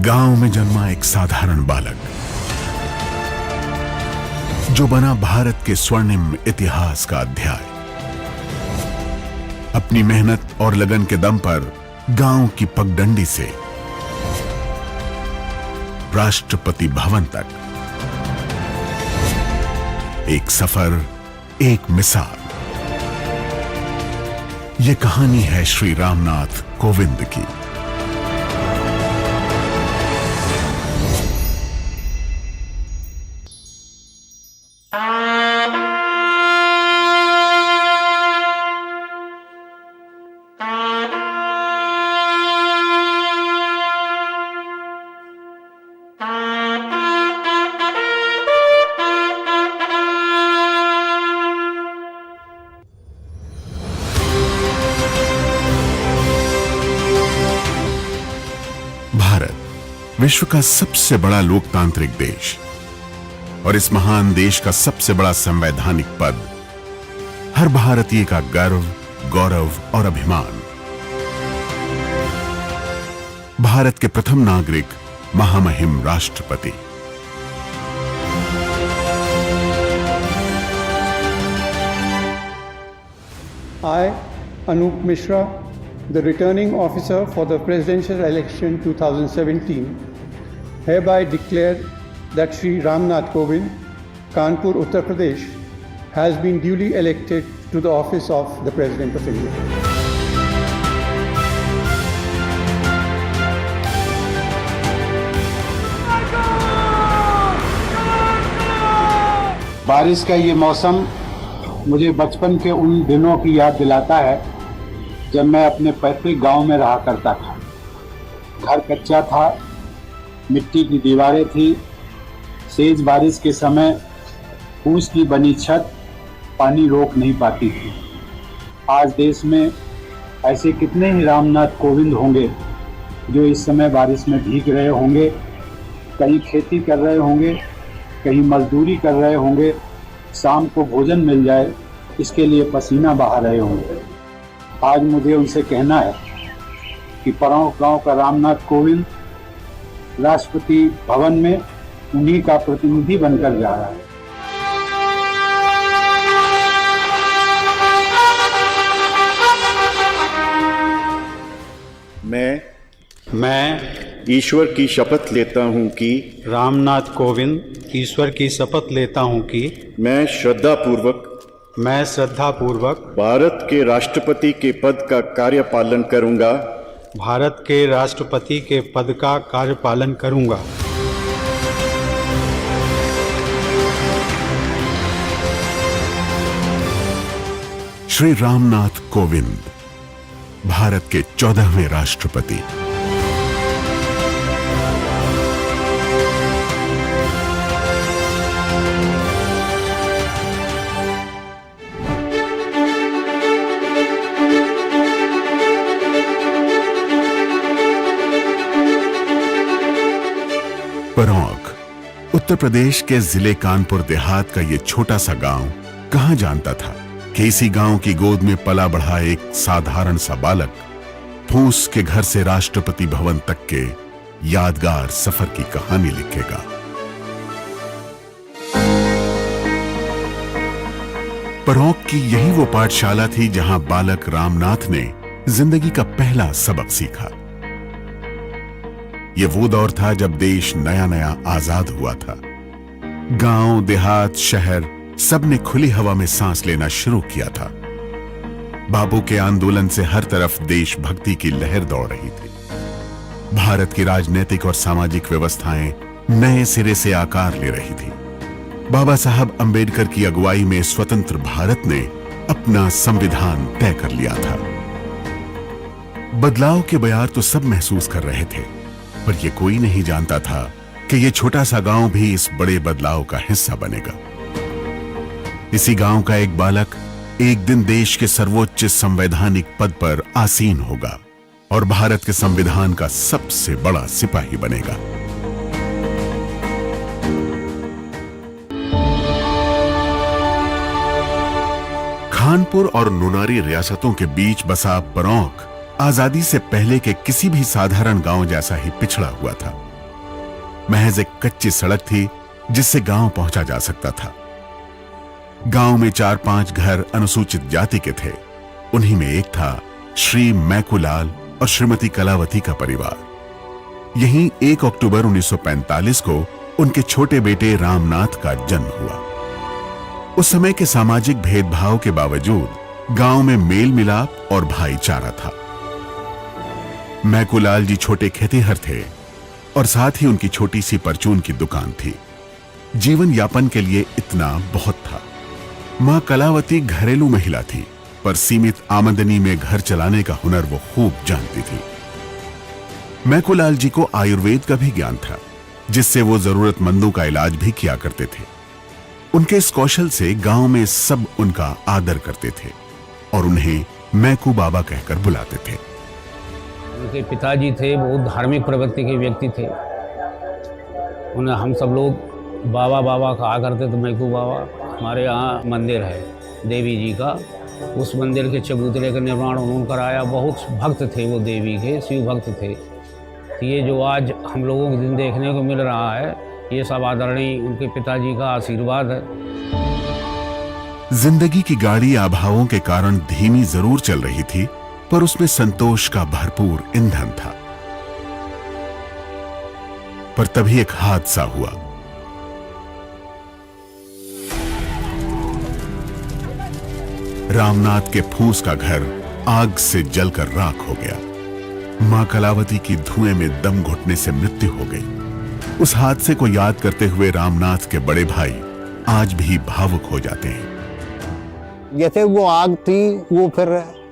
गांव में जन्मा एक साधारण बालक जो बना भारत के स्वर्णिम इतिहास का अध्याय। अपनी मेहनत और लगन के दम पर गांव की पगडंडी से राष्ट्रपति भवन तक एक सफर, एक मिसाल। यह कहानी है श्री रामनाथ कोविंद की। भारत विश्व का सबसे बड़ा लोकतांत्रिक देश और इस महान देश का सबसे बड़ा संवैधानिक पद हर भारतीय का गर्व, गौरव और अभिमान। भारत के प्रथम नागरिक, महामहिम राष्ट्रपति। I, Anup Mishra, the returning officer for the presidential election 2017, hereby declare that Shri Ramnath Kovind, Kanpur, Uttar Pradesh, has been duly elected to the office of the President of India. बारिश का ये मौसम मुझे बचपन के उन दिनों की याद दिलाता है जब मैं अपने पैतृक गांव में रहा करता था। घर कच्चा था, मिट्टी की दीवारें थी। तेज बारिश के समय फूस की बनी छत पानी रोक नहीं पाती थी। आज देश में ऐसे कितने ही रामनाथ कोविंद होंगे जो इस समय बारिश में भीग रहे होंगे, कहीं खेती कर रहे होंगे, कहीं मजदूरी कर रहे होंगे, शाम को भोजन मिल जाए इसके लिए पसीना बहा रहे होंगे। आज मुझे उनसे कहना है कि परौं गांव का रामनाथ कोविंद राष्ट्रपति भवन में उन्हीं का प्रतिनिधि बनकर जा रहा है। मैं ईश्वर की शपथ लेता हूं कि रामनाथ कोविंद ईश्वर की शपथ लेता हूं कि मैं श्रद्धापूर्वक भारत के राष्ट्रपति के पद का कार्यपालन करूंगा। भारत के राष्ट्रपति के पद का कार्यपालन करूंगा। श्री रामनाथ कोविंद, भारत के 14वें राष्ट्रपति। परौंक उत्तर प्रदेश के जिले कानपुर देहात का ये छोटा सा गांव कहां जानता था कि इसी गांव की गोद में पला बढ़ा एक साधारण सा बालक फूस के घर से राष्ट्रपति भवन तक के यादगार सफर की कहानी लिखेगा। परौंक की यही वो पाठशाला थी जहां बालक रामनाथ ने जिंदगी का पहला सबक सीखा। ये वो दौर था जब देश नया नया आजाद हुआ था। गांव, देहात, शहर सब ने खुली हवा में सांस लेना शुरू किया था। बापू के आंदोलन से हर तरफ देशभक्ति की लहर दौड़ रही थी। भारत की राजनीतिक और सामाजिक व्यवस्थाएं नए सिरे से आकार ले रही थी। बाबा साहब अंबेडकर की अगुवाई में स्वतंत्र भारत ने अपना संविधान तय कर लिया था। बदलाव के बयार तो सब महसूस कर रहे थे, पर यह कोई नहीं जानता था कि यह छोटा सा गांव भी इस बड़े बदलाव का हिस्सा बनेगा। इसी गांव का एक बालक एक दिन देश के सर्वोच्च संवैधानिक पद पर आसीन होगा और भारत के संविधान का सबसे बड़ा सिपाही बनेगा। खानपुर और नुनारी रियासतों के बीच बसा परौंक आजादी से पहले के किसी भी साधारण गांव जैसा ही पिछड़ा हुआ था। महज एक कच्ची सड़क थी जिससे गांव पहुंचा जा सकता था। गांव में 4-5 घर अनुसूचित जाति के थे। उन्हीं में एक था श्री मैकूलाल और श्रीमती कलावती का परिवार। यहीं 1 अक्टूबर 1945 को उनके छोटे बेटे रामनाथ का जन्म हुआ। उस समय के सामाजिक भेदभाव के बावजूद गांव में मेल मिलाप और भाईचारा था। मैकूलाल जी छोटे खेतीहर थे और साथ ही उनकी छोटी सी परचून की दुकान थी। जीवन यापन के लिए इतना बहुत था। मां कलावती घरेलू महिला थी, पर सीमित आमदनी में घर चलाने का हुनर वो खूब जानती थी। मैकूलाल जी को आयुर्वेद का भी ज्ञान था, जिससे वो जरूरतमंदों का इलाज भी किया करते थे। उनके इस कौशल से गांव में सब उनका आदर करते थे और उन्हें मैकू बाबा कहकर बुलाते थे। उनके पिताजी थे बहुत धार्मिक प्रवृत्ति के व्यक्ति थे। उन्हें हम सब लोग बाबा बाबा कहा करते थे। मैकू बाबा हमारे यहाँ मंदिर है देवी जी का, उस मंदिर के चबूतरे का निर्माण उन्होंने कराया। बहुत भक्त थे वो देवी के, शिव भक्त थे। तो ये जो आज हम लोगों को दिन देखने को मिल रहा है, ये सब आदरणीय उनके पिताजी का आशीर्वाद है। जिंदगी की गाड़ी अभावों के कारण धीमी जरूर चल रही थी, पर उसमें संतोष का भरपूर ईंधन था। पर तभी एक हादसा हुआ। रामनाथ के फूस का घर आग से जलकर राख हो गया। मां कलावती की धुएं में दम घुटने से मृत्यु हो गई। उस हादसे को याद करते हुए रामनाथ के बड़े भाई आज भी भावुक हो जाते हैं। जैसे वो आग थी, वो फिर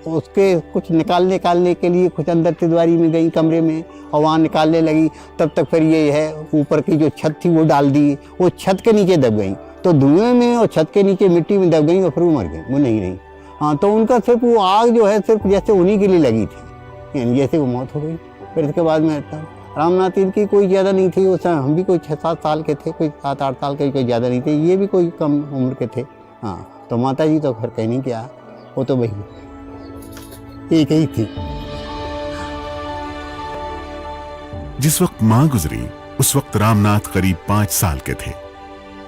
उसके कुछ निकालने के लिए कुछ अंदर तिजवारी में गई कमरे में और वहाँ निकालने लगी। तब तक फिर ये है ऊपर की जो छत थी वो डाल दी, वो छत के नीचे दब गई। तो धुएं में और छत के नीचे मिट्टी में दब गई और फिर वो मर गई, वो नहीं रही। हाँ, तो उनका सिर्फ वो आग जो है सिर्फ जैसे उन्हीं के लिए लगी थी, यानी जैसे वो मौत हो गई। फिर इसके बाद में रामनाथ इनकी कोई ज़्यादा नहीं थी। उस समय हम भी कोई 6-7 साल के थे, कोई 7-8 साल के, कोई ज़्यादा नहीं थे। ये भी कोई कम उम्र के थे। हाँ, तो माता जी तो फिर कहीं नहीं किया, वो तो वही एक ही थी। जिस वक्त मां गुजरी उस वक्त रामनाथ करीब 5 साल के थे।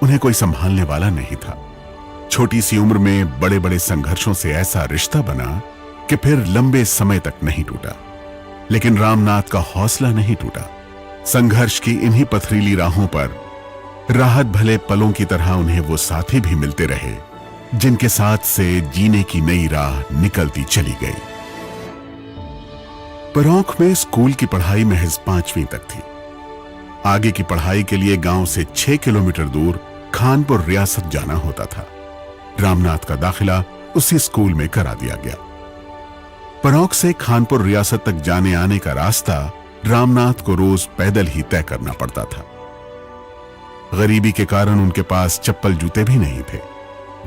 उन्हें कोई संभालने वाला नहीं था। छोटी सी उम्र में बड़े बड़े संघर्षों से ऐसा रिश्ता बना कि फिर लंबे समय तक नहीं टूटा। लेकिन रामनाथ का हौसला नहीं टूटा। संघर्ष की इन्हीं पथरीली राहों पर राहत भले पलों की तरह उन्हें वो साथी भी मिलते रहे, जिनके साथ से जीने की नई राह निकलती चली गई। परौंख में स्कूल की पढ़ाई महज 5वीं तक थी। आगे की पढ़ाई के लिए गांव से 6 किलोमीटर दूर खानपुर रियासत जाना होता था। रामनाथ का दाखिला उसी स्कूल में करा दिया गया। परौंख से खानपुर रियासत तक जाने आने का रास्ता रामनाथ को रोज पैदल ही तय करना पड़ता था। गरीबी के कारण उनके पास चप्पल जूते भी नहीं थे।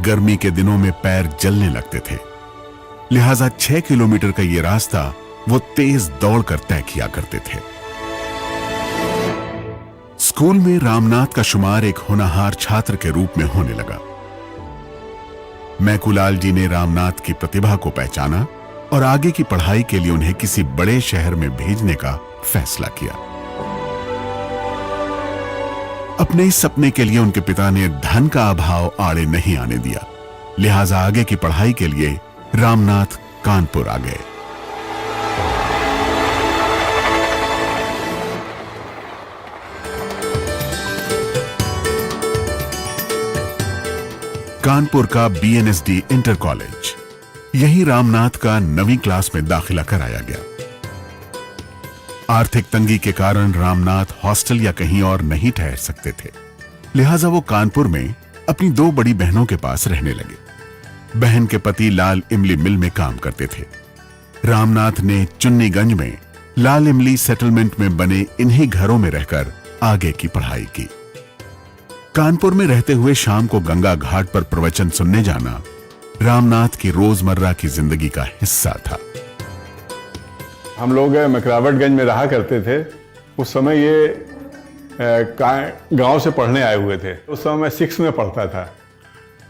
गर्मी के दिनों में पैर जलने लगते थे। लिहाजा 6 किलोमीटर का ये रास्ता वो तेज दौड़कर तय किया करते थे। स्कूल में रामनाथ का शुमार एक होनहार छात्र के रूप में होने लगा। मैकूलाल जी ने रामनाथ की प्रतिभा को पहचाना और आगे की पढ़ाई के लिए उन्हें किसी बड़े शहर में भेजने का फैसला किया। अपने इस सपने के लिए उनके पिता ने धन का अभाव आड़े नहीं आने दिया। लिहाजा आगे की पढ़ाई के लिए रामनाथ कानपुर आ गए। कानपुर का BNSD इंटर कॉलेज, यही रामनाथ का 9वीं क्लास में दाखिला कराया गया। आर्थिक तंगी के कारण रामनाथ हॉस्टल या कहीं और नहीं ठहर सकते थे। लिहाजा वो कानपुर में अपनी 2 बड़ी बहनों के पास रहने लगे। बहन के पति लाल इमली मिल में काम करते थे। रामनाथ ने चुन्नीगंज में लाल इमली सेटलमेंट में बने इन्हीं घरों में रहकर आगे की पढ़ाई की। कानपुर में रहते हुए शाम को गंगा घाट पर प्रवचन सुनने जाना रामनाथ की रोजमर्रा की जिंदगी का हिस्सा था। हम लोग मकरावटगंज में रहा करते थे। उस समय ये गांव से पढ़ने आए हुए थे। उस समय मैं 6 में पढ़ता था।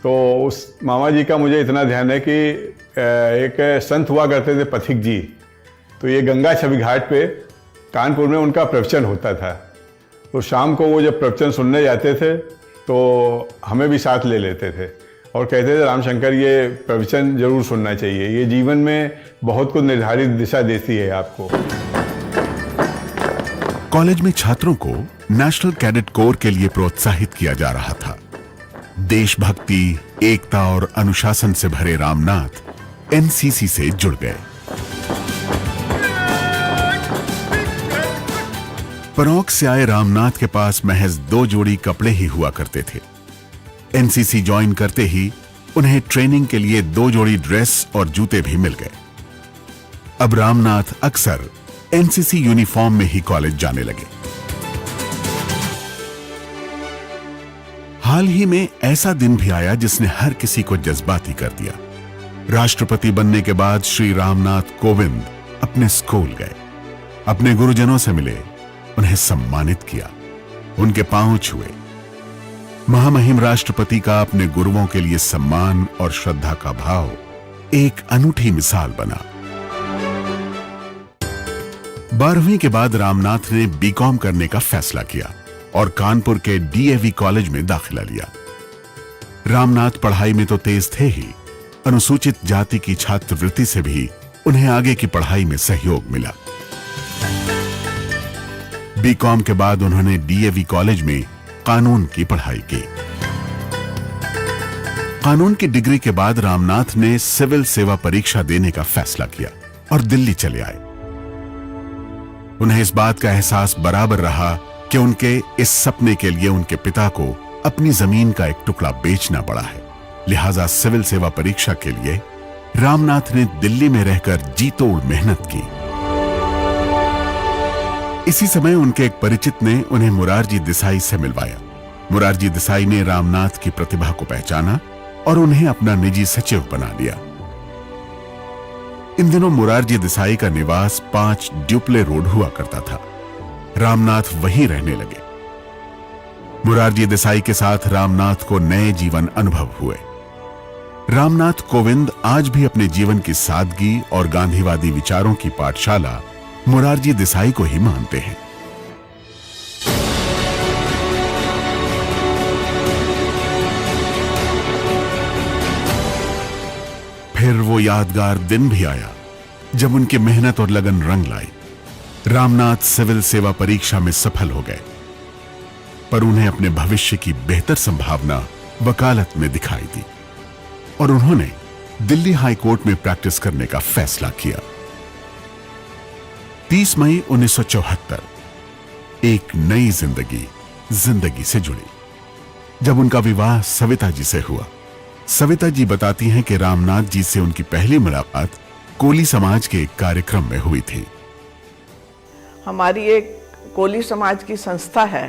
तो उस मामा जी का मुझे इतना ध्यान है कि एक संत हुआ करते थे पथिक जी। तो ये गंगा छवि घाट पे कानपुर में उनका प्रवचन होता था। तो शाम को वो जब प्रवचन सुनने जाते थे तो हमें भी साथ ले लेते थे और कहते थे रामशंकर ये प्रवचन जरूर सुनना चाहिए, ये जीवन में बहुत कुछ निर्धारित दिशा देती है आपको। कॉलेज में छात्रों को नेशनल कैडेट कोर के लिए प्रोत्साहित किया जा रहा था। देशभक्ति, एकता और अनुशासन से भरे रामनाथ एनसीसी से जुड़ गए। परोक से आए रामनाथ के पास महज 2 जोड़ी कपड़े ही हुआ करते थे। एनसीसी ज्वाइन करते ही उन्हें ट्रेनिंग के लिए 2 जोड़ी ड्रेस और जूते भी मिल गए। अब रामनाथ अक्सर एनसीसी यूनिफॉर्म में ही कॉलेज जाने लगे। हाल ही में ऐसा दिन भी आया जिसने हर किसी को जज्बाती कर दिया। राष्ट्रपति बनने के बाद श्री रामनाथ कोविंद अपने स्कूल गए, अपने गुरुजनों से मिले, उन्हें सम्मानित किया, उनके पांव छुए। महामहिम राष्ट्रपति का अपने गुरुओं के लिए सम्मान और श्रद्धा का भाव एक अनूठी मिसाल बना। 12वीं के बाद रामनाथ ने बीकॉम करने का फैसला किया और कानपुर के डीएवी कॉलेज में दाखिला लिया। रामनाथ पढ़ाई में तो तेज थे ही, अनुसूचित जाति की छात्रवृत्ति से भी उन्हें आगे की पढ़ाई में सहयोग मिला। बीकॉम के बाद उन्होंने डीएवी कॉलेज में कानून की पढ़ाई की। कानून की डिग्री के बाद रामनाथ ने सिविल सेवा परीक्षा देने का फैसला किया और दिल्ली चले आए। उन्हें इस बात का एहसास बराबर रहा कि उनके इस सपने के लिए उनके पिता को अपनी जमीन का एक टुकड़ा बेचना पड़ा है। लिहाजा सिविल सेवा परीक्षा के लिए रामनाथ ने दिल्ली में रहकर जी तोड़ मेहनत की। इसी समय उनके एक परिचित ने उन्हें मुरारजी देसाई से मिलवाया। मुरारजी देसाई ने रामनाथ की प्रतिभा को पहचाना और उन्हें अपना निजी सचिव बना लिया। इन दिनों मुरारजी देसाई का निवास 5 ड्यूप्ले रोड हुआ करता था। रामनाथ वहीं रहने लगे। मुरारजी देसाई के साथ रामनाथ को नए जीवन अनुभव हुए। रामनाथ कोविंद आज भी अपने जीवन की सादगी और गांधीवादी विचारों की पाठशाला मुरारजी देसाई को ही मानते हैं। फिर वो यादगार दिन भी आया जब उनकी मेहनत और लगन रंग लाई। रामनाथ सिविल सेवा परीक्षा में सफल हो गए, पर उन्हें अपने भविष्य की बेहतर संभावना वकालत में दिखाई दी और उन्होंने दिल्ली हाई कोर्ट में प्रैक्टिस करने का फैसला किया। 30 मई 1974 एक नई जिंदगी से जुड़ी जब उनका विवाह सविता जी से हुआ। सविता जी बताती हैं कि रामनाथ जी से उनकी पहली मुलाकात कोली समाज के एक कार्यक्रम में हुई थी। हमारी एक कोली समाज की संस्था है,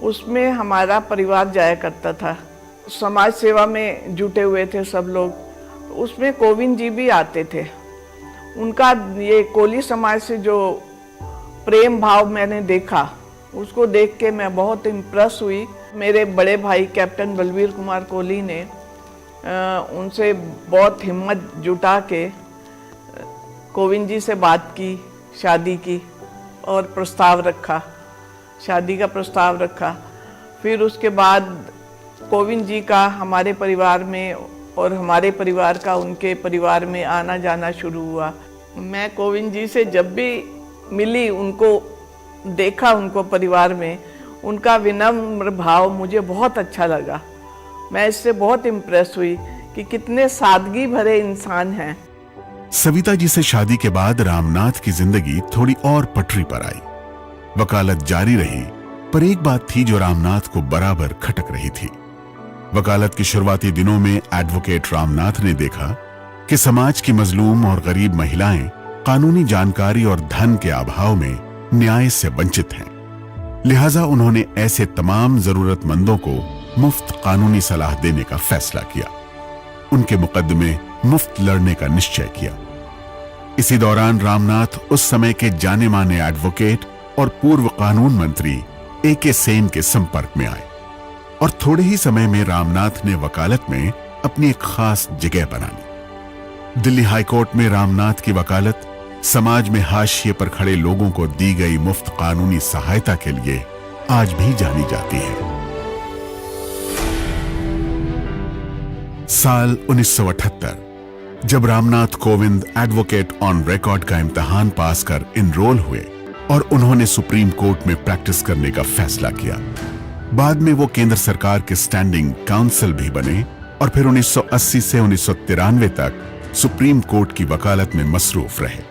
उसमें हमारा परिवार जाया करता था। समाज सेवा में जुटे हुए थे सब लोग। उसमें कोविंद जी भी आते थे। उनका ये कोली समाज से जो प्रेम भाव मैंने देखा, उसको देख के मैं बहुत इम्प्रेस हुई। मेरे बड़े भाई कैप्टन बलवीर कुमार कोली ने उनसे बहुत हिम्मत जुटा के कोविंद जी से बात की, शादी की और प्रस्ताव रखा, शादी का प्रस्ताव रखा। फिर उसके बाद कोविंद जी का हमारे परिवार में और हमारे परिवार का उनके परिवार में आना जाना शुरू हुआ। मैं कोविंद जी से जब भी मिली, उनको देखा, उनको परिवार में, उनका विनम्र भाव मुझे बहुत अच्छा लगा। मैं इससे बहुत इम्प्रेस हुई कि कितने सादगी भरे इंसान हैं। सविता जी से शादी के बाद रामनाथ की जिंदगी थोड़ी और पटरी पर आई। वकालत जारी रही, पर एक बात थी जो रामनाथ को बराबर खटक रही थी। वकालत के शुरुआती दिनों में एडवोकेट रामनाथ ने देखा कि समाज की मजलूम और गरीब महिलाएं कानूनी जानकारी और धन के अभाव में न्याय से वंचित हैं। लिहाजा उन्होंने ऐसे तमाम जरूरतमंदों को मुफ्त कानूनी सलाह देने का फैसला किया। उनके मुकदमे मुफ्त लड़ने का निश्चय किया। इसी दौरान रामनाथ उस समय के जाने माने एडवोकेट और पूर्व कानून मंत्री AK सेन के संपर्क में आए और थोड़े ही समय में रामनाथ ने वकालत में अपनी एक खास जगह बना ली। दिल्ली हाईकोर्ट में रामनाथ की वकालत समाज में हाशिए पर खड़े लोगों को दी गई मुफ्त कानूनी सहायता के लिए आज भी जानी जाती है। साल 1978 जब Ramnath Kovind advocate on record का इम्तिहान पास कर इनरोल हुए और उन्होंने सुप्रीम कोर्ट में प्रैक्टिस करने का फैसला किया। बाद में वो केंद्र सरकार के स्टैंडिंग काउंसिल भी बने और फिर 1980 से 1993 तक सुप्रीम कोर्ट की वकालत में मसरूफ रहे।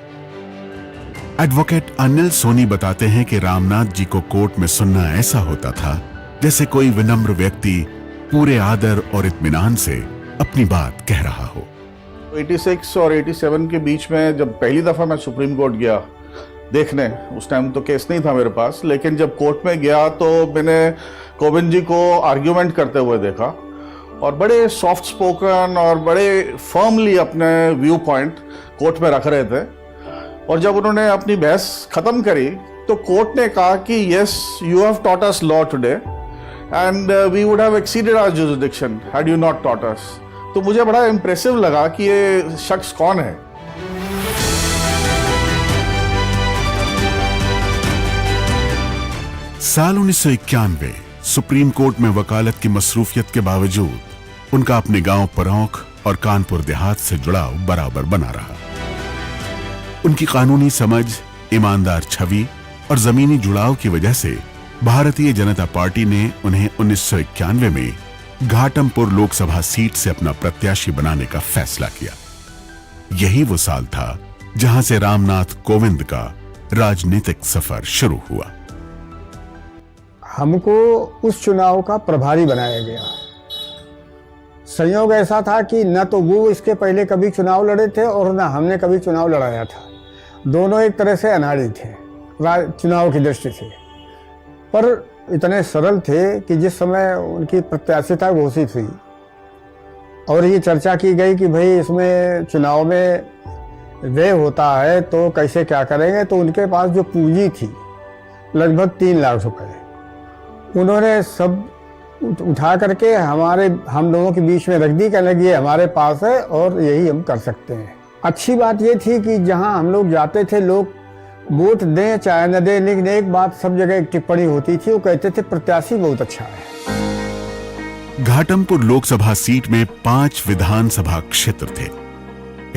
एडवोकेट अनिल सोनी बताते हैं कि रामनाथ जी को कोर्ट में सुनना ऐसा होता था जैसे कोई विनम्र व्यक्ति पूरे आदर और इत्मीनान से अपनी बात कह रहा हो। 86 और 87 के बीच में जब पहली दफा मैं सुप्रीम कोर्ट गया देखने, उस टाइम तो केस नहीं था मेरे पास, लेकिन जब कोर्ट में गया तो मैंने कोविंद जी को आर्ग्यूमेंट करते हुए देखा और बड़े सॉफ्ट स्पोकन और बड़े फर्मली अपने व्यू पॉइंट कोर्ट में रख रहे थे। और जब उन्होंने अपनी बहस खत्म करी तो कोर्ट ने कहा कि yes, you have taught us law today and we would have exceeded our jurisdiction had you not taught us. तो मुझे बड़ा इंप्रेसिव लगा कि ये शख्स कौन है। साल 1991 सुप्रीम कोर्ट में वकालत की मसरूफियत के बावजूद उनका अपने गांव परौंख और कानपुर देहात से जुड़ाव बराबर बना रहा। उनकी कानूनी समझ, ईमानदार छवि और जमीनी जुड़ाव की वजह से भारतीय जनता पार्टी ने उन्हें 1991 में घाटमपुर लोकसभा सीट से अपना प्रत्याशी बनाने का फैसला किया। यही वो साल था जहां से रामनाथ कोविंद का राजनीतिक सफर शुरू हुआ। हमको उस चुनाव का प्रभारी बनाया गया। संयोग ऐसा था कि न तो वो इसके पहले कभी चुनाव लड़े थे और न हमने कभी चुनाव लड़ाया था। दोनों एक तरह से अनाड़ी थे चुनाव की दृष्टि से, पर इतने सरल थे कि जिस समय उनकी प्रत्याशिता घोषित हुई और ये चर्चा की गई कि भाई इसमें चुनाव में व्यय होता है तो कैसे क्या करेंगे, तो उनके पास जो पूंजी थी लगभग 3 लाख रुपए उन्होंने सब उठा करके हम लोगों के बीच में रख दी, कहने लगी हमारे पास है और यही हम कर सकते हैं। अच्छी बात ये थी कि जहां हम लोग जाते थे लोग वोट दें चाहे न दें, लेकिन एक बात सब जगह एक टिप्पणी होती थी, वो कहते थे प्रत्याशी बहुत अच्छा है। घाटमपुर लोकसभा सीट में 5 विधानसभा क्षेत्र थे।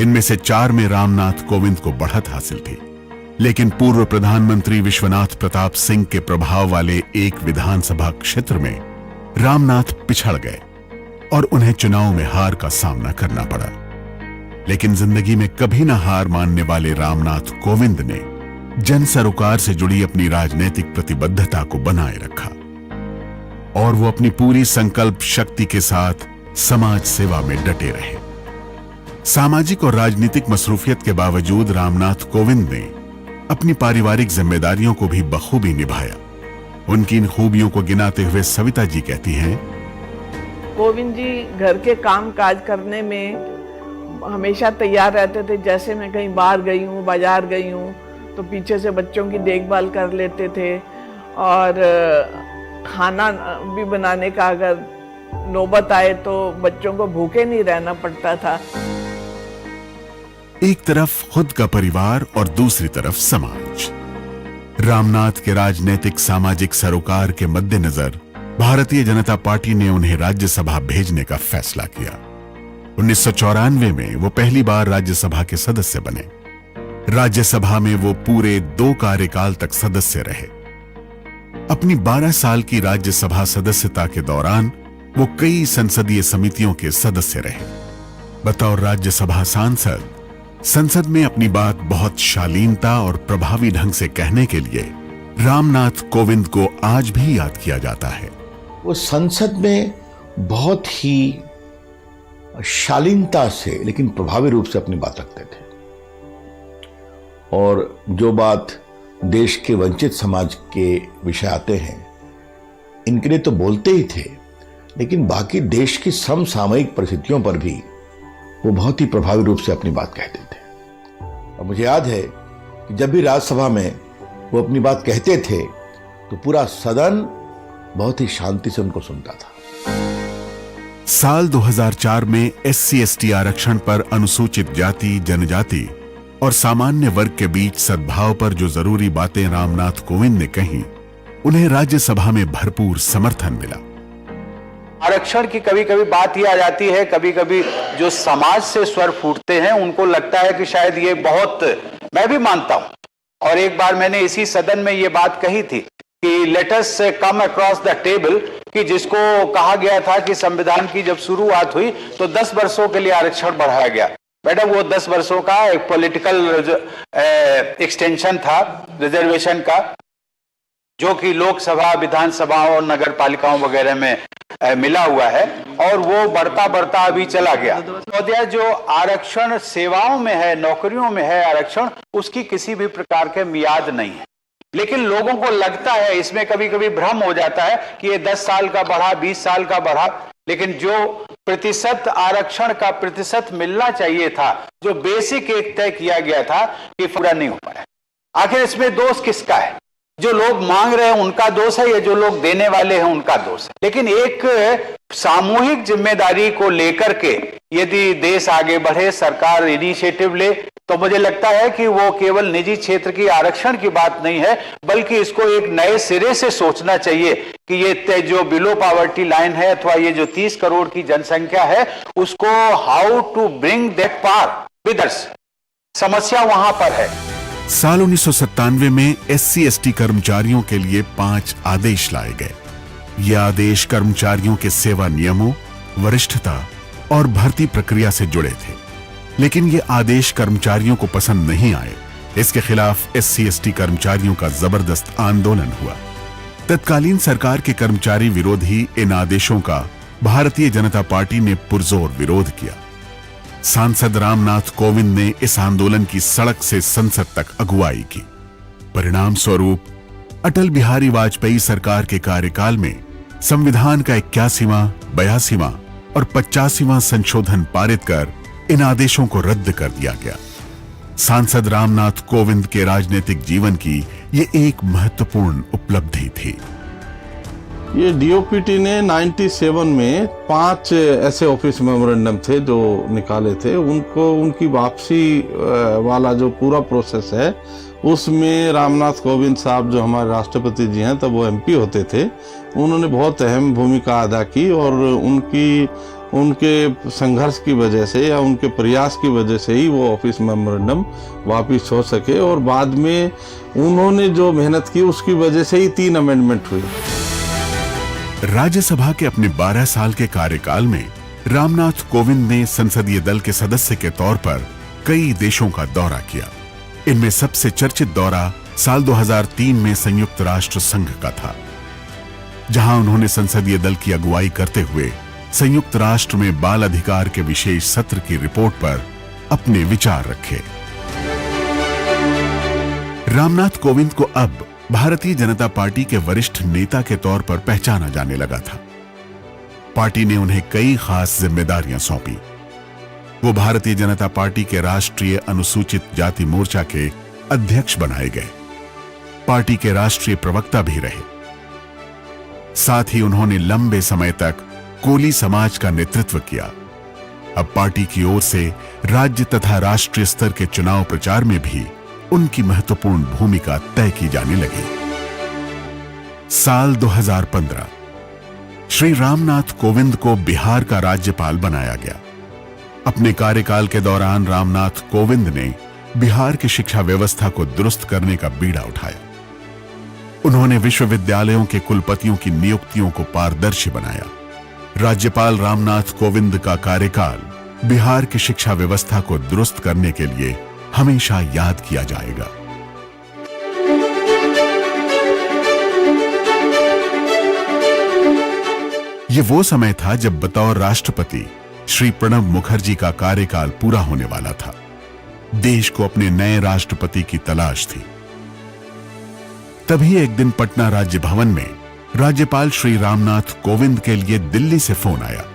इनमें से 4 में रामनाथ कोविंद को बढ़त हासिल थी, लेकिन पूर्व प्रधानमंत्री विश्वनाथ प्रताप सिंह के प्रभाव वाले एक विधानसभा क्षेत्र में रामनाथ पिछड़ गए और उन्हें चुनाव में हार का सामना करना पड़ा। लेकिन जिंदगी में कभी न हार मानने वाले रामनाथ कोविंद ने जन सरोकार से जुड़ी अपनी राजनीतिक प्रतिबद्धता को बनाए रखा और वो अपनी पूरी संकल्प शक्ति के साथ समाज सेवा में डटे रहे। सामाजिक और राजनीतिक मसरूफियत के बावजूद रामनाथ कोविंद ने अपनी पारिवारिक जिम्मेदारियों को भी बखूबी निभाया। उनकी इन खूबियों को गिनाते हुए सविता जी कहती हैं, कोविंद जी घर के काम काज करने में हमेशा तैयार रहते थे। जैसे मैं कहीं बाहर गई हूँ, बाजार गई हूँ, तो पीछे से बच्चों की देखभाल कर लेते थे और खाना भी बनाने का अगर नौबत आए तो बच्चों को भूखे नहीं रहना पड़ता था। एक तरफ खुद का परिवार और दूसरी तरफ समाज। रामनाथ के राजनीतिक सामाजिक सरोकार के मद्देनजर भारतीय जनता पार्टी ने उन्हें राज्यसभा भेजने का फैसला किया। 1994 में वो पहली बार राज्यसभा के सदस्य बने। राज्यसभा में वो पूरे 2 कार्यकाल तक सदस्य रहे। अपनी 12 साल की राज्यसभा सदस्यता के दौरान वो कई संसदीय समितियों के सदस्य रहे। बतौर राज्यसभा सांसद संसद में अपनी बात बहुत शालीनता और प्रभावी ढंग से कहने के लिए रामनाथ कोविंद को आज भी याद किया जाता है। वो संसद में बहुत ही शालीनता से लेकिन प्रभावी रूप से अपनी बात रखते थे और जो बात देश के वंचित समाज के विषय आते हैं इनके लिए तो बोलते ही थे, लेकिन बाकी देश की समसामयिक परिस्थितियों पर भी वो बहुत ही प्रभावी रूप से अपनी बात कहते थे। और मुझे याद है कि जब भी राज्यसभा में वो अपनी बात कहते थे तो पूरा सदन बहुत ही शांति से उनको सुनता था। साल 2004 में SC/ST आरक्षण पर अनुसूचित जाति, जनजाति और सामान्य वर्ग के बीच सद्भाव पर जो जरूरी बातें रामनाथ कोविंद ने कही, उन्हें राज्यसभा में भरपूर समर्थन मिला। आरक्षण की कभी कभी बात ही आ जाती है, कभी कभी जो समाज से स्वर फूटते हैं उनको लगता है कि शायद ये बहुत, मैं भी मानता हूं। और एक बार मैंने इसी सदन में ये बात कही थी कि let us come across the table, कि जिसको कहा गया था कि संविधान की जब शुरुआत हुई तो 10 वर्षों के लिए आरक्षण बढ़ाया गया। मैडम, वो 10 वर्षों का एक पॉलिटिकल एक्सटेंशन था रिजर्वेशन का, जो कि लोकसभा, विधानसभा और नगर पालिकाओं वगैरह में मिला हुआ है, और वो बढ़ता बढ़ता अभी चला गया। तो जो आरक्षण सेवाओं में है, नौकरियों में है आरक्षण, उसकी किसी भी प्रकार के मियाद नहीं है। लेकिन लोगों को लगता है, इसमें कभी कभी भ्रम हो जाता है कि ये 10 साल का बढ़ा, 20 साल का बढ़ा, लेकिन जो प्रतिशत आरक्षण का प्रतिशत मिलना चाहिए था, जो बेसिक एक तय किया गया था, कि पूरा नहीं हो पाया। आखिर इसमें दोष किसका है? जो लोग मांग रहे हैं उनका दोष है या जो लोग देने वाले हैं उनका दोष है? लेकिन एक सामूहिक जिम्मेदारी को लेकर के यदि देश आगे बढ़े, सरकार इनिशिएटिव ले, तो मुझे लगता है कि वो केवल निजी क्षेत्र की आरक्षण की बात नहीं है, बल्कि इसको एक नए सिरे से सोचना चाहिए कि ये जो बिलो पॉवर्टी लाइन है, अथवा ये जो 30 करोड़ की जनसंख्या है, उसको how to bring that par with us. समस्या वहां पर है। साल 1997 में SC/ST कर्मचारियों के लिए 5 आदेश लाए गए। ये आदेश कर्मचारियों के सेवा नियमों, वरिष्ठता और भर्ती प्रक्रिया से जुड़े थे, लेकिन ये आदेश कर्मचारियों को पसंद नहीं आए। इसके खिलाफ SC/ST कर्मचारियों का जबरदस्त आंदोलन हुआ। तत्कालीन सरकार के कर्मचारी विरोधी इन आदेशों का भारतीय जनता पार्टी ने पुरजोर विरोध किया। सांसद रामनाथ कोविंद ने इस आंदोलन की सड़क से संसद तक अगुवाई की। परिणाम स्वरूप अटल बिहारी वाजपेयी सरकार के कार्यकाल में संविधान का 81वां, 82वां और 85वां संशोधन पारित कर इन आदेशों को रद्द कर दिया गया। सांसद रामनाथ कोविंद के राजनीतिक जीवन की ये एक महत्वपूर्ण उपलब्धि थी। ये डीओपीटी ने 97 में 5 ऐसे ऑफिस मेमोरेंडम थे जो निकाले थे। उनको उनकी वापसी वाला जो पूरा प्रोसेस है, उसमें रामनाथ कोविंद साहब जो हमारे राष्ट्रपति जी हैं, तब वो MP होते थे, उन्होंने बहुत अहम भूमिका अदा की। और उनके संघर्ष की वजह से या उनके प्रयास की वजह से ही वो ऑफिस मेमोरेंडम वापस हो सके। और बाद में उन्होंने जो मेहनत की उसकी वजह से ही 3 अमेंडमेंट हुई। राज्यसभा के अपने 12 साल के कार्यकाल में रामनाथ कोविंद ने संसदीय दल के सदस्य के तौर पर कई देशों का दौरा किया। इनमें सबसे चर्चित दौरा साल 2003 में संयुक्त राष्ट्र संघ का था, जहां उन्होंने संसदीय दल की अगुवाई करते हुए संयुक्त राष्ट्र में बाल अधिकार के विशेष सत्र की रिपोर्ट पर अपने विचार रखे। रामनाथ कोविंद को अब भारतीय जनता पार्टी के वरिष्ठ नेता के तौर पर पहचाना जाने लगा था। पार्टी ने उन्हें कई खास जिम्मेदारियां सौंपी। वो भारतीय जनता पार्टी के राष्ट्रीय अनुसूचित जाति मोर्चा के अध्यक्ष बनाए गए। पार्टी के राष्ट्रीय प्रवक्ता भी रहे। साथ ही उन्होंने लंबे समय तक कोली समाज का नेतृत्व किया। अब पार्टी की ओर से राज्य तथा राष्ट्रीय स्तर के चुनाव प्रचार में भी उनकी महत्वपूर्ण भूमिका तय की जाने लगी। साल 2015 श्री रामनाथ कोविंद को बिहार का राज्यपाल बनाया गया। अपने कार्यकाल के दौरान रामनाथ कोविंद ने बिहार की शिक्षा व्यवस्था को दुरुस्त करने का बीड़ा उठाया। उन्होंने विश्वविद्यालयों के कुलपतियों की नियुक्तियों को पारदर्शी बनाया। राज्यपाल रामनाथ कोविंद का कार्यकाल बिहार की शिक्षा व्यवस्था को दुरुस्त करने के लिए हमेशा याद किया जाएगा। यह वो समय था जब बतौर राष्ट्रपति श्री प्रणब मुखर्जी का कार्यकाल पूरा होने वाला था। देश को अपने नए राष्ट्रपति की तलाश थी। तभी एक दिन पटना राज्य भवन में राज्यपाल श्री रामनाथ कोविंद के लिए दिल्ली से फोन आया।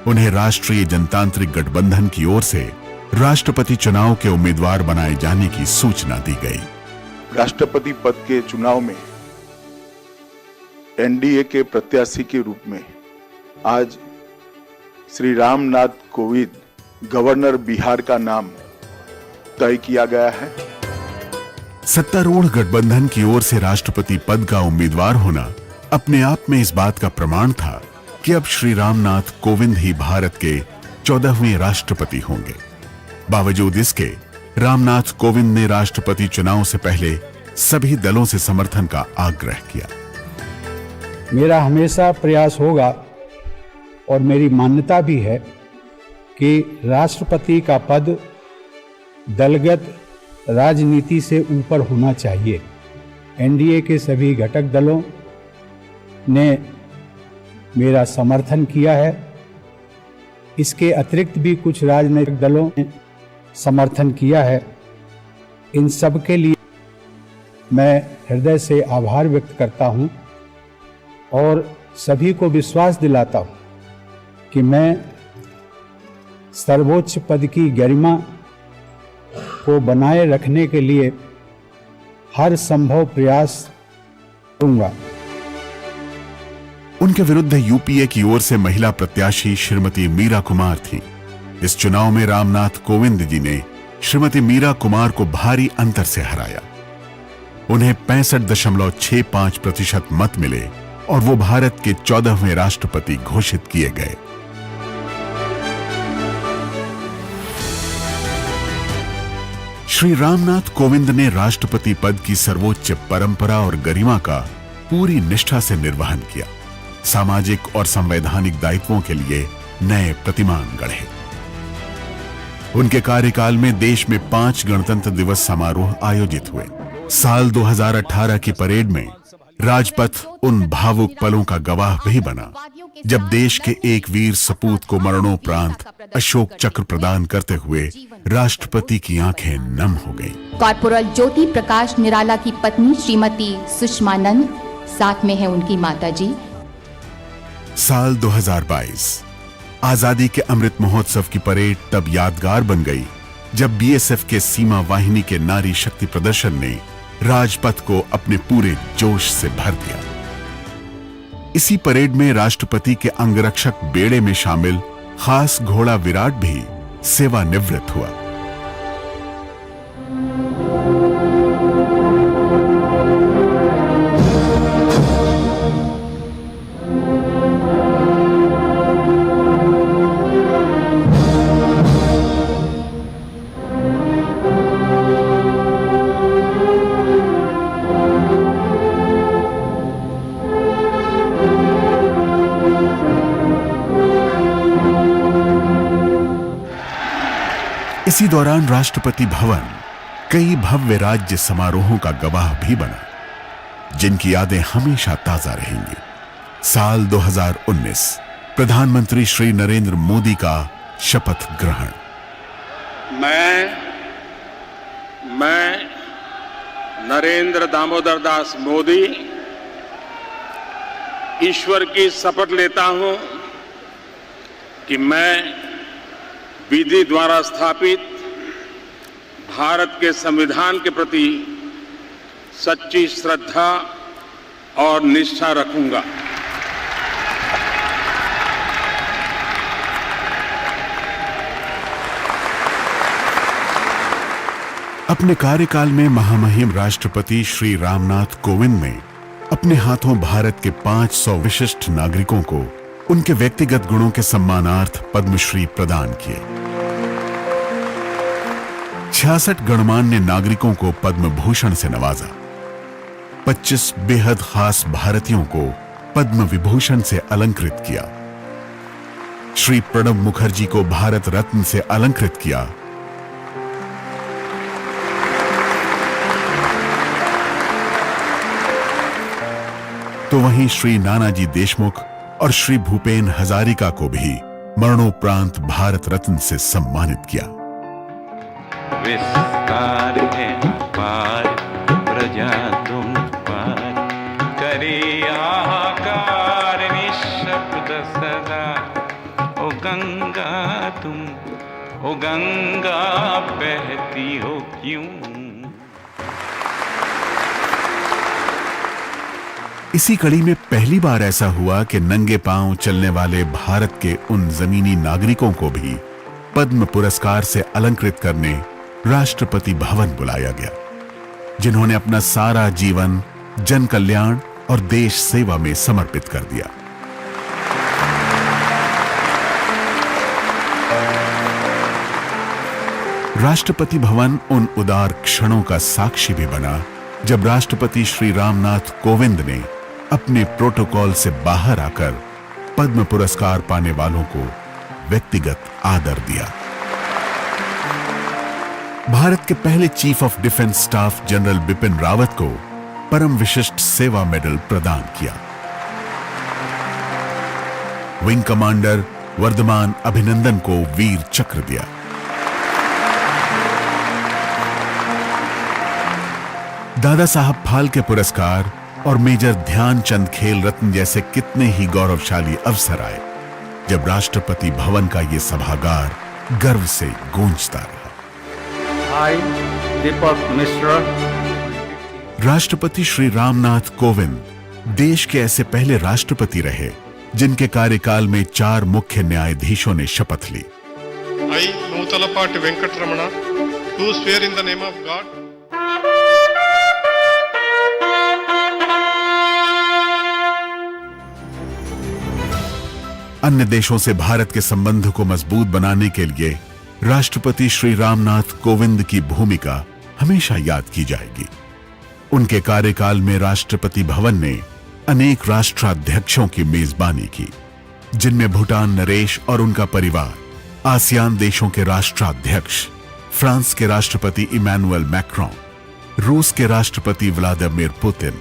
उन्हें राष्ट्रीय जनतांत्रिक गठबंधन की ओर से राष्ट्रपति चुनाव के उम्मीदवार बनाए जाने की सूचना दी गई। राष्ट्रपति पद के चुनाव में एनडीए के प्रत्याशी के रूप में आज श्री रामनाथ कोविंद गवर्नर बिहार का नाम तय किया गया है। सत्तारूढ़ गठबंधन की ओर से राष्ट्रपति पद का उम्मीदवार होना अपने आप में इस बात का प्रमाण था कि अब श्री रामनाथ कोविंद ही भारत के 14वें राष्ट्रपति होंगे। बावजूद इसके रामनाथ कोविंद ने राष्ट्रपति चुनाव से पहले सभी दलों से समर्थन का आग्रह किया। मेरा हमेशा प्रयास होगा और मेरी मान्यता भी है कि राष्ट्रपति का पद दलगत राजनीति से ऊपर होना चाहिए। एनडीए के सभी घटक दलों ने मेरा समर्थन किया है। इसके अतिरिक्त भी कुछ राजनीतिक दलों ने समर्थन किया है। इन सब के लिए मैं हृदय से आभार व्यक्त करता हूं और सभी को विश्वास दिलाता हूं कि मैं सर्वोच्च पद की गरिमा को बनाए रखने के लिए हर संभव प्रयास करूंगा। उनके विरुद्ध यूपीए की ओर से महिला प्रत्याशी श्रीमती मीरा कुमार थी। इस चुनाव में रामनाथ कोविंद जी ने श्रीमती मीरा कुमार को भारी अंतर से हराया। उन्हें 65.65% मत मिले और वो भारत के 14वें राष्ट्रपति घोषित किए गए। श्री रामनाथ कोविंद ने राष्ट्रपति पद की सर्वोच्च परंपरा और गरिमा का पूरी निष्ठा से निर्वहन किया। सामाजिक और संवैधानिक दायित्वों के लिए नए प्रतिमान गढ़े। उनके कार्यकाल में देश में 5 गणतंत्र दिवस समारोह आयोजित हुए। साल 2018 की परेड में राजपथ उन भावुक पलों का गवाह भी बना जब देश के एक वीर सपूत को मरणोपरांत अशोक चक्र प्रदान करते हुए राष्ट्रपति की आंखें नम हो गईं। कॉर्पोरल ज्योति प्रकाश निराला की पत्नी श्रीमती सुषमा नंद, साथ में है उनकी माताजी। साल 2022 आजादी के अमृत महोत्सव की परेड तब यादगार बन गई जब बीएसएफ के सीमा वाहिनी के नारी शक्ति प्रदर्शन ने राजपथ को अपने पूरे जोश से भर दिया। इसी परेड में राष्ट्रपति के अंगरक्षक बेड़े में शामिल खास घोड़ा विराट भी सेवानिवृत्त हुआ। इसी दौरान राष्ट्रपति भवन कई भव्य राज्य समारोहों का गवाह भी बना, जिनकी यादें हमेशा ताजा रहेंगी। साल 2019 प्रधानमंत्री श्री नरेंद्र मोदी का शपथ ग्रहण। मैं नरेंद्र दामोदर दास मोदी ईश्वर की शपथ लेता हूं कि मैं विधि द्वारा स्थापित भारत के संविधान के प्रति सच्ची श्रद्धा और निष्ठा रखूंगा। अपने कार्यकाल में महामहिम राष्ट्रपति श्री रामनाथ कोविंद ने अपने हाथों भारत के 500 विशिष्ट नागरिकों को उनके व्यक्तिगत गुणों के सम्मानार्थ पद्मश्री प्रदान किए। 66 गणमान्य नागरिकों को पद्म भूषण से नवाजा। 25 बेहद खास भारतीयों को पद्म विभूषण से अलंकृत किया। श्री प्रणब मुखर्जी को भारत रत्न से अलंकृत किया। तो वहीं श्री नानाजी देशमुख और श्री भूपेन हजारिका को भी मरणोपरांत भारत रत्न से सम्मानित किया। विस्तार है पार प्रजा तुम पार करे आहाकार निशब्द सदा। ओ गंगा तुम, ओ गंगा बहती हो क्यों। इसी कड़ी में पहली बार ऐसा हुआ कि नंगे पांव चलने वाले भारत के उन जमीनी नागरिकों को भी पद्म पुरस्कार से अलंकृत करने राष्ट्रपति भवन बुलाया गया। जिन्होंने अपना सारा जीवन जन कल्याण और देश सेवा में समर्पित कर दिया। राष्ट्रपति भवन उन उदार क्षणों का साक्षी भी बना जब राष्ट्रपति श्री रामनाथ कोविंद ने अपने प्रोटोकॉल से बाहर आकर पद्म पुरस्कार पाने वालों को व्यक्तिगत आदर दिया। भारत के पहले chief of defence staff general Bipin Rawat को परम विशिष्ट सेवा मेडल प्रदान किया। विंग कमांडर वर्धमान अभिनंदन को वीर चक्र दिया। दादा साहब फाल्के पुरस्कार और मेजर ध्यानचंद खेल रत्न जैसे कितने ही गौरवशाली अवसर आए जब राष्ट्रपति भवन का ये सभागार गर्व से गूंजता रहा। I, दीपक मिश्रा, राष्ट्रपति श्री रामनाथ कोविंद देश के ऐसे पहले राष्ट्रपति रहे जिनके कार्यकाल में 4 मुख्य न्यायाधीशों ने शपथ ली। I, नूतलपाटी Venkataraman, do swear in the name of God. अन्य देशों से भारत के संबंध को मजबूत बनाने के लिए राष्ट्रपति श्री रामनाथ कोविंद की भूमिका हमेशा याद की जाएगी। उनके कार्यकाल में राष्ट्रपति भवन ने अनेक राष्ट्राध्यक्षों की मेजबानी की, जिनमें भूटान नरेश और उनका परिवार, आसियान देशों के राष्ट्राध्यक्ष, फ्रांस के राष्ट्रपति इमैनुअल मैक्रोन, रूस के राष्ट्रपति Vladimir Putin,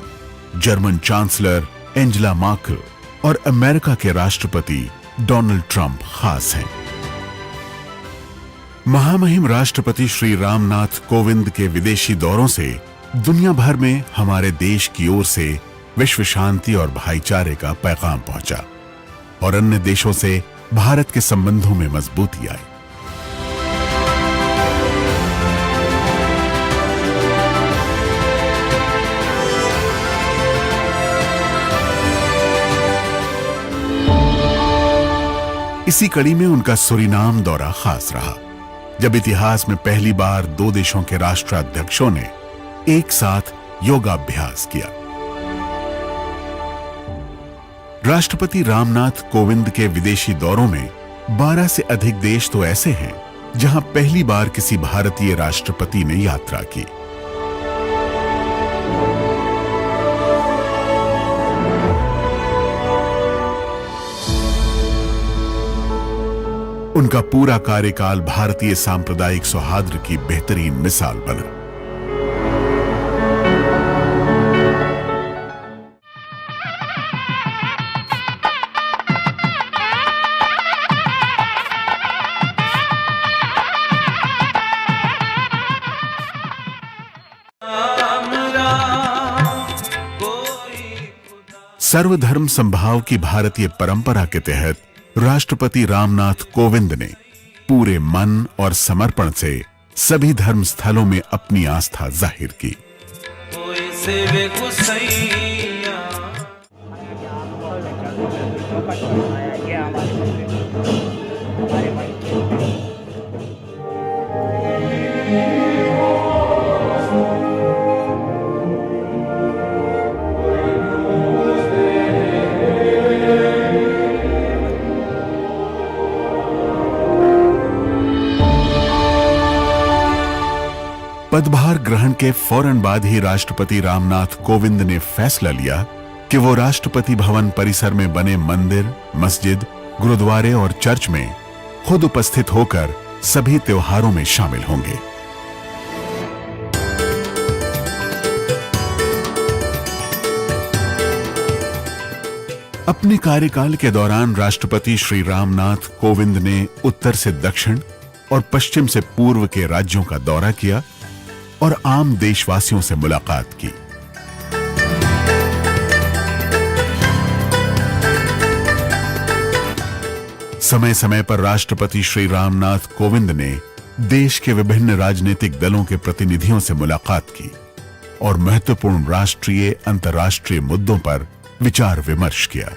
German chancellor Angela Merkel और अमेरिका के राष्ट्रपति डोनाल्ड ट्रंप खास हैं। महामहिम राष्ट्रपति श्री रामनाथ कोविंद के विदेशी दौरों से दुनिया भर में हमारे देश की ओर से विश्व शांति और भाईचारे का पैगाम पहुंचा और अन्य देशों से भारत के संबंधों में मजबूती आई। इसी कड़ी में उनका सूरीनाम दौरा खास रहा, जब इतिहास में पहली बार 2 देशों के राष्ट्राध्यक्षों ने एक साथ योगाभ्यास किया। राष्ट्रपति रामनाथ कोविंद के विदेशी दौरों में 12 से अधिक देश तो ऐसे हैं जहां पहली बार किसी भारतीय राष्ट्रपति ने यात्रा की। उनका पूरा कार्यकाल भारतीय सांप्रदायिक सौहार्द की बेहतरीन मिसाल बना। सर्वधर्म संभाव की भारतीय परंपरा के तहत राष्ट्रपति रामनाथ कोविंद ने पूरे मन और समर्पण से सभी धर्म स्थलों में अपनी आस्था जाहिर की। पदभार ग्रहण के फौरन बाद ही राष्ट्रपति रामनाथ कोविंद ने फैसला लिया कि वो राष्ट्रपति भवन परिसर में बने मंदिर, मस्जिद, गुरुद्वारे और चर्च में खुद उपस्थित होकर सभी त्योहारों में शामिल होंगे। अपने कार्यकाल के दौरान राष्ट्रपति श्री रामनाथ कोविंद ने उत्तर से दक्षिण और पश्चिम से पूर्व के राज्यों का दौरा किया और आम देशवासियों से मुलाकात की। समय समय पर राष्ट्रपति श्री रामनाथ कोविंद ने देश के विभिन्न राजनीतिक दलों के प्रतिनिधियों से मुलाकात की और महत्वपूर्ण राष्ट्रीय अंतर्राष्ट्रीय मुद्दों पर विचार विमर्श किया।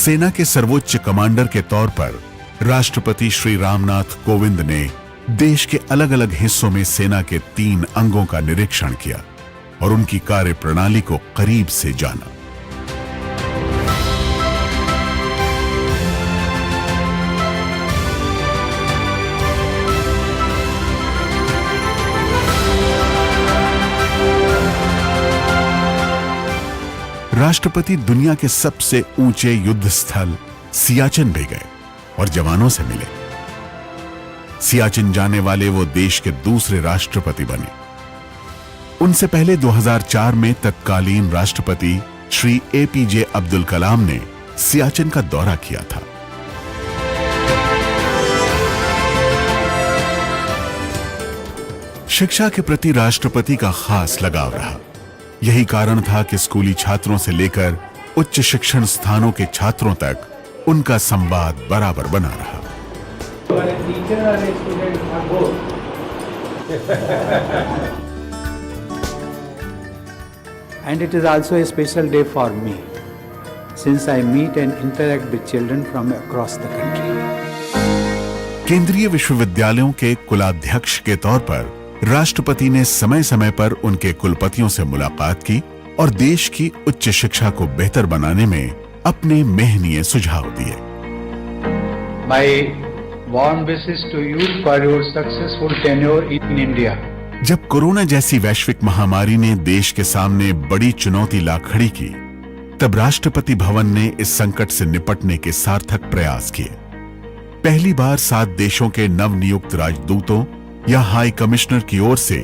सेना के सर्वोच्च कमांडर के तौर पर राष्ट्रपति श्री रामनाथ कोविंद ने देश के अलग अलग हिस्सों में सेना के 3 अंगों का निरीक्षण किया और उनकी कार्यप्रणाली को करीब से जाना। राष्ट्रपति दुनिया के सबसे ऊंचे युद्ध स्थल सियाचिन भी गए और जवानों से मिले। सियाचिन जाने वाले वो देश के दूसरे राष्ट्रपति बने। उनसे पहले 2004 में तत्कालीन राष्ट्रपति श्री APJ अब्दुल कलाम ने सियाचिन का दौरा किया था। शिक्षा के प्रति राष्ट्रपति का खास लगाव रहा। यही कारण था कि स्कूली छात्रों से लेकर उच्च शिक्षण स्थानों के छात्रों तक उनका संवाद बराबर बना रहा। And it is also a special day for me, since I meet and interact with children from across the country. केंद्रीय विश्वविद्यालयों के कुलाध्यक्ष के तौर पर राष्ट्रपति ने समय समय पर उनके कुलपतियों से मुलाकात की और देश की उच्च शिक्षा को बेहतर बनाने में अपने मेहनीय सुझाव दिए। My warm wishes to you for your successful tenure in India. जब कोरोना जैसी वैश्विक महामारी ने देश के सामने बड़ी चुनौती ला खड़ी की, तब राष्ट्रपति भवन ने इस संकट से निपटने के सार्थक प्रयास किए। पहली बार 7 देशों के नवनियुक्त राजदूतों या हाई कमिश्नर की ओर से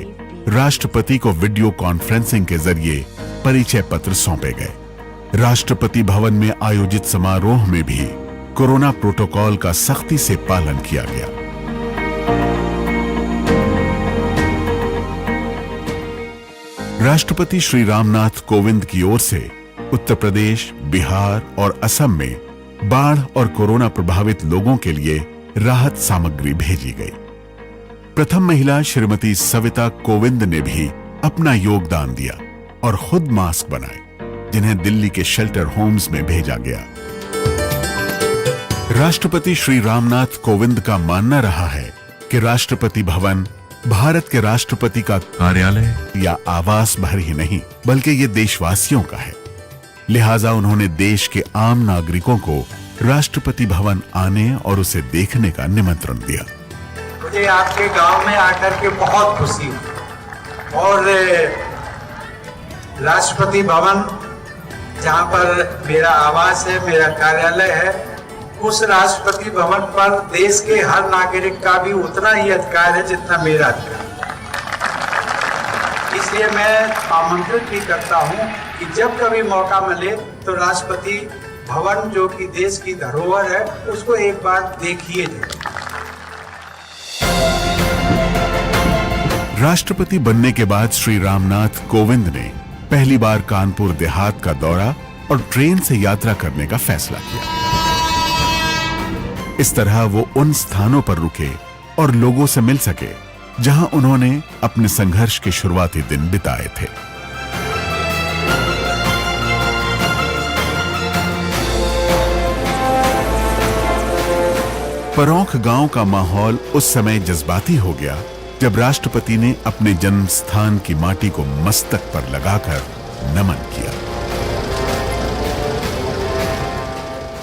राष्ट्रपति को वीडियो कॉन्फ्रेंसिंग के जरिए परिचय पत्र सौंपे गए। राष्ट्रपति भवन में आयोजित समारोह में भी कोरोना प्रोटोकॉल का सख्ती से पालन किया गया। राष्ट्रपति श्री रामनाथ कोविंद की ओर से उत्तर प्रदेश, बिहार और असम में बाढ़ और कोरोना प्रभावित लोगों के लिए राहत सामग्री भेजी गई। प्रथम महिला श्रीमती सविता कोविंद ने भी अपना योगदान दिया और खुद मास्क बनाए, जिन्हें दिल्ली के शेल्टर होम्स में भेजा गया। राष्ट्रपति श्री रामनाथ कोविंद का मानना रहा है कि राष्ट्रपति भवन भारत के राष्ट्रपति का कार्यालय या आवास भर ही नहीं, बल्कि ये देशवासियों का है। लिहाजा उन्होंने देश के आम नागरिकों को राष्ट्रपति भवन आने और उसे देखने का निमंत्रण दिया। मुझे आपके गांव में आकर के बहुत खुशी हुई और राष्ट्रपति भवन जहां पर मेरा आवास है, मेरा कार्यालय है, उस राष्ट्रपति भवन पर देश के हर नागरिक का भी उतना ही अधिकार है जितना मेरा अधिकार। इसलिए मैं आमंत्रित भी करता हूं कि जब कभी मौका मिले तो राष्ट्रपति भवन जो कि देश की धरोहर है उसको एक बार देखिए। राष्ट्रपति बनने के बाद श्री रामनाथ कोविंद ने पहली बार कानपुर देहात का दौरा और ट्रेन से यात्रा करने का फैसला किया। इस तरह वो उन स्थानों पर रुके और लोगों से मिल सके जहां उन्होंने अपने संघर्ष के शुरुआती दिन बिताए थे। परौंख गांव का माहौल उस समय जज्बाती हो गया जब राष्ट्रपति ने अपने जन्म स्थान की माटी को मस्तक पर लगाकर नमन किया।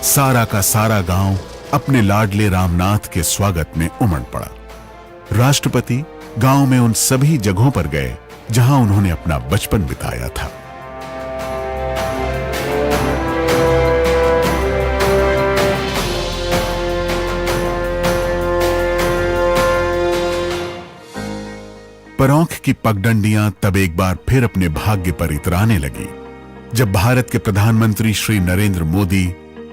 सारा का सारा गांव अपने लाडले रामनाथ के स्वागत में उमड़ पड़ा। राष्ट्रपति गांव में उन सभी जगहों पर गए जहां उन्होंने अपना बचपन बिताया था। परौंख की पगडंडियां तब एक बार फिर अपने भाग्य पर इतराने लगी जब भारत के प्रधानमंत्री श्री नरेंद्र मोदी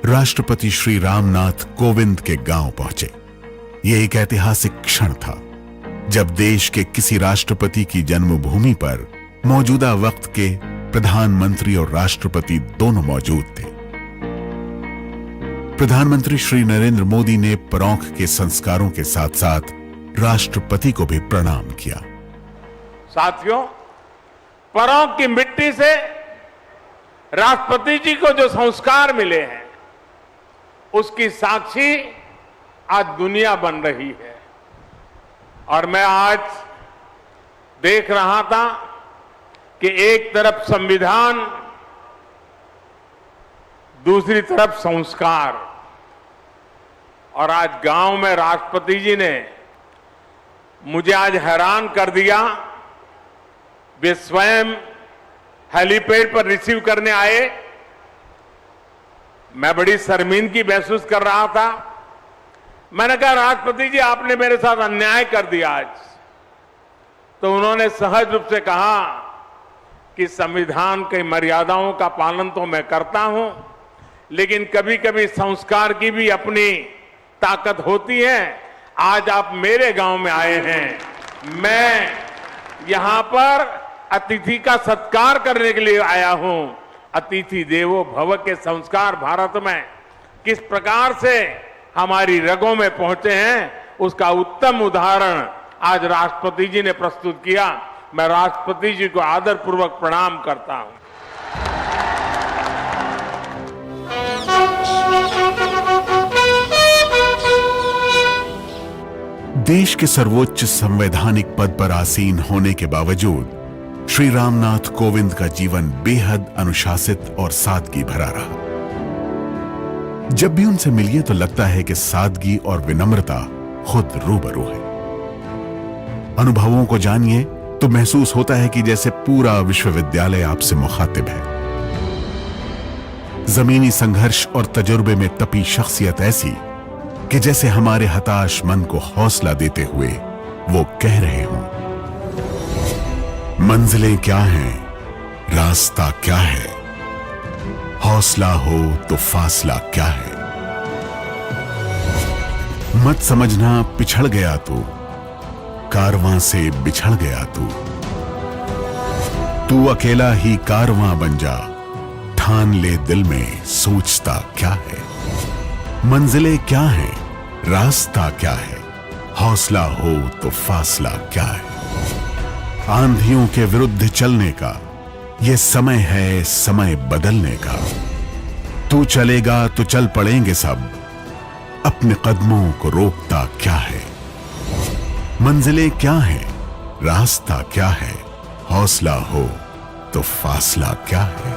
राष्ट्रपति श्री रामनाथ कोविंद के गांव पहुंचे। यह एक ऐतिहासिक क्षण था जब देश के किसी राष्ट्रपति की जन्मभूमि पर मौजूदा वक्त के प्रधानमंत्री और राष्ट्रपति दोनों मौजूद थे। प्रधानमंत्री श्री नरेंद्र मोदी ने परौंख के संस्कारों के साथ साथ राष्ट्रपति को भी प्रणाम किया। साथियों, परौंख की मिट्टी से राष्ट्रपति जी को जो संस्कार मिले हैं उसकी साक्षी आज दुनिया बन रही है। और मैं आज देख रहा था कि एक तरफ संविधान, दूसरी तरफ संस्कार, और आज गांव में राष्ट्रपति जी ने मुझे आज हैरान कर दिया। वे स्वयं हेलीपैड पर रिसीव करने आए। मैं बड़ी शर्मिंदगी महसूस कर रहा था। मैंने कहा, राष्ट्रपति जी आपने मेरे साथ अन्याय कर दिया आज। तो उन्होंने सहज रूप से कहा कि संविधान की मर्यादाओं का पालन तो मैं करता हूं, लेकिन कभी कभी संस्कार की भी अपनी ताकत होती है। आज आप मेरे गांव में आए हैं, मैं यहां पर अतिथि का सत्कार करने के लिए आया हूं। अतिथि देवो भव के संस्कार भारत में किस प्रकार से हमारी रगों में पहुंचे हैं, उसका उत्तम उदाहरण आज राष्ट्रपति जी ने प्रस्तुत किया। मैं राष्ट्रपति जी को आदरपूर्वक प्रणाम करता हूं। देश के सर्वोच्च संवैधानिक पद पर आसीन होने के बावजूद श्री रामनाथ कोविंद का जीवन बेहद अनुशासित और सादगी भरा रहा। जब भी उनसे मिलिए तो लगता है कि सादगी और विनम्रता खुद रूबरू है। अनुभवों को जानिए तो महसूस होता है कि जैसे पूरा विश्वविद्यालय आपसे मुखातिब है। जमीनी संघर्ष और तजुर्बे में तपी शख्सियत ऐसी कि जैसे हमारे हताश मन को हौसला देते हुए वो कह रहे हों, मंजिलें क्या हैं, रास्ता क्या है, हौसला हो तो फासला क्या है। मत समझना पिछड़ गया तू, कारवां से बिछड़ गया तू अकेला ही कारवां बन जा, ठान ले दिल में सोचता क्या है। मंजिलें क्या है, रास्ता क्या है, हौसला हो तो फासला क्या है। आंधियों के विरुद्ध चलने का ये समय है, समय बदलने का। तू चलेगा तो चल पड़ेंगे सब, अपने कदमों को रोकता क्या है। मंजिलें क्या है, रास्ता क्या है, हौसला हो तो फासला क्या है।